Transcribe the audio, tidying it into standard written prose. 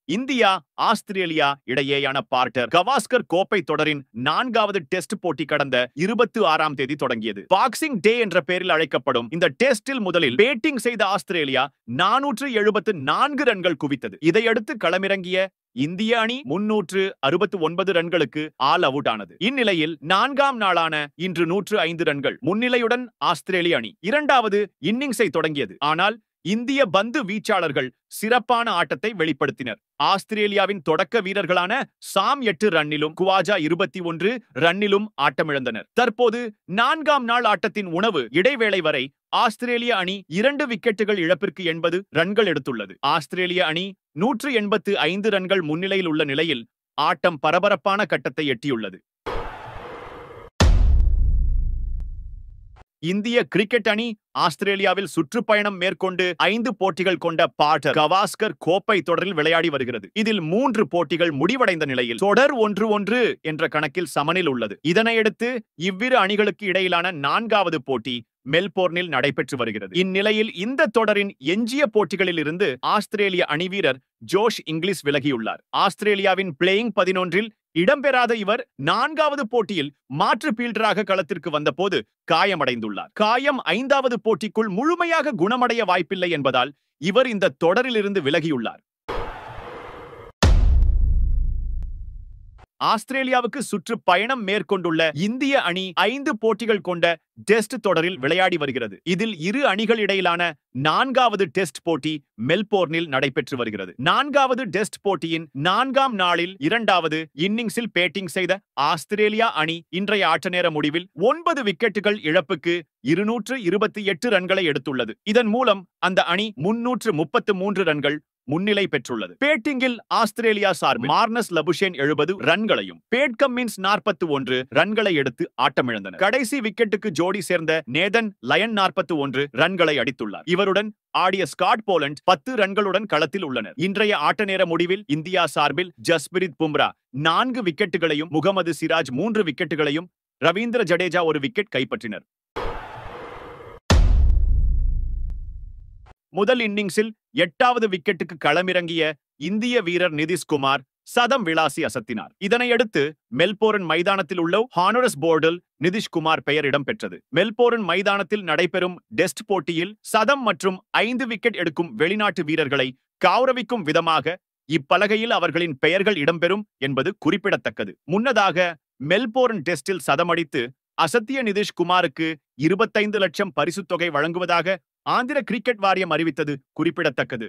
India Australia இடையேயான partner Gavaskar கோப்பை தொடரின் 4வது டெஸ்ட் போட்டி கடந்த 26ஆம் தேதி தொடங்கியது. பாக்ஸிங் டே என்ற பெயரில் அழைக்கப்படும் இந்த டெஸ்டில் முதலில் பேட்டிங் செய்த ஆஸ்திரேலியா 474 ரன்கள் குவித்தது. இதையடுத்து களமிறங்கிய இந்திய அணி 369 ரன்களுக்கு ஆல் அவுட் ஆனது. இந்நிலையில் 4ஆம் நாளான இன்று 105 ரன்கள் முன்னிலையுடன் ஆஸ்திரேலிய அணி 2வது இன்னிங்ஸை தொடங்கியது. ஆனால் இந்திய பந்து வீச்சாளர்கள் சிறப்பான ஆட்டத்தை வெளிப்படுத்தினர். ஆஸ்திரேலியாவின் தொடக்க வீரர்களான சாம் 8 ரன்னிலும் குவாஜா 21 ரன்னிலும் ஆட்டமிழந்தனர். தற்போது 4ஆம் நாள் ஆட்டத்தின் உணவு இடைவேளை வரை ஆஸ்திரேலிய அணி 2 விக்கெட்டுகள் இழப்பிற்கு 80 ரன்கள் எடுத்துள்ளது. ஆஸ்திரேலிய அணி 185 ரன்கள் முன்னிலையில் உள்ள நிலையில் ஆட்டம் பரபரப்பான கட்டத்தை எட்டியுள்ளது. இந்திய கிரிக்கெட் அணி ஆஸ்திரேலியாவில் சுற்றுப்பயணம் மேற்கொண்டு 5 போட்டிகள் கொண்ட பார்ட்டர் கவாஸ்கர் கோப்பை தொடரில் விளையாடி வருகிறது. இதில் 3 போட்டிகள் முடிவடைந்த நிலையில் தொடர் 1-1 என்ற கணக்கில் சமனில் உள்ளது. இதனையடுத்து இவ்விரு அணிகளுக்கு இடையிலான 4வது போட்டி மெல்போர்னில் நடைபெற்று வருகிறது. இந்நிலையில் இந்த தொடரின் எஞ்சிய போட்டிகளில் இருந்து ஆஸ்திரேலிய அணி வீரர் ஜோஷ் இங்கிலீஷ் விலகியுள்ளார். ஆஸ்திரேலியாவின் பிளேயிங் 11இல் இடம்பெறாத இவர் 4வது போட்டியில் மாற்று பீல்டராக களத்திற்கு வந்தபோது காயமடைந்துள்ளார். காயம் 5வது போட்டிக்குள் முழுமையாக குணமடைய வாய்ப்பில்லை என்பதால் இவர் இந்த தொடரிலிருந்து விலகியுள்ளார். ஆஸ்திரேலியாவுக்கு சுற்றுப்பயணம் மேற்கொண்டுள்ள இந்திய அணி 5 போட்டிகள் கொண்ட டெஸ்ட் தொடரில் விளையாடி வருகிறது. இதில் இரு அணிகள் இடையிலான 4வது டெஸ்ட் போட்டி மெல்போர்னில் நடைபெற்று வருகிறது. 4வது டெஸ்ட் போட்டியின் 4ஆம் நாளில் 2வது இன்னிங்ஸில் பேட்டிங் செய்த ஆஸ்திரேலியா அணி இன்றைய ஆட்ட நேர முடிவில் 9 விக்கெட்டுகள் இழப்புக்கு 228 ரன்களை எடுத்துள்ளது. இதன் மூலம் அந்த அணி 333 ரன்கள் முன்னிலை பெற்றுள்ளது. பேட்டிங்கில் ஆஸ்திரேலியா சார்பில் மார்னஸ் லபுஷேன் 70 ரன்களையும் பேட் கம்மின்ஸ் 41 ரன்களை எடுத்து ஆட்டமிழந்தனர். கடைசி விக்கெட்டுக்கு ஜோடி சேர்ந்த நேதன் லயன் 41 ரன்களை அடித்துள்ளார். இவருடன் ஆடிய ஸ்காட் போலண்ட் 10 ரன்களுடன் களத்தில் உள்ளனர். இன்றைய ஆட்ட நேர முடிவில் இந்தியா சார்பில் ஜஸ்பிரித் பும்ரா 4 விக்கெட்டுகளையும் முகமது சிராஜ் 3 விக்கெட்டுகளையும் ரவீந்திர ஜடேஜா 1 விக்கெட் கைப்பற்றினர். முதல் இன்னிங்ஸில் 8வது விக்கெட்டுக்கு களமிறங்கிய இந்திய வீரர் நிதிஷ்குமார் சதம் விளாசி அசத்தினார். இதனையடுத்து மெல்போர்ன் மைதானத்தில் உள்ள ஹானரஸ் போர்டில் நிதிஷ்குமார் பெயர் இடம்பெற்றது. மெல்போர்ன் மைதானத்தில் நடைபெறும் டெஸ்ட் போட்டியில் சதம் மற்றும் 5 விக்கெட் எடுக்கும் வெளிநாட்டு வீரர்களை கௌரவிக்கும் விதமாக இப்பலகையில் அவர்களின் பெயர்கள் இடம்பெறும் என்பது குறிப்பிடத்தக்கது. முன்னதாக மெல்போர்ன் டெஸ்டில் சதமடித்து அசத்திய நிதிஷ்குமாருக்கு 25 லட்சம் பரிசுத் தொகை வழங்குவதாக ஆந்திர கிரிக்கெட் வாரியம் அறிவித்தது குறிப்பிடத்தக்கது.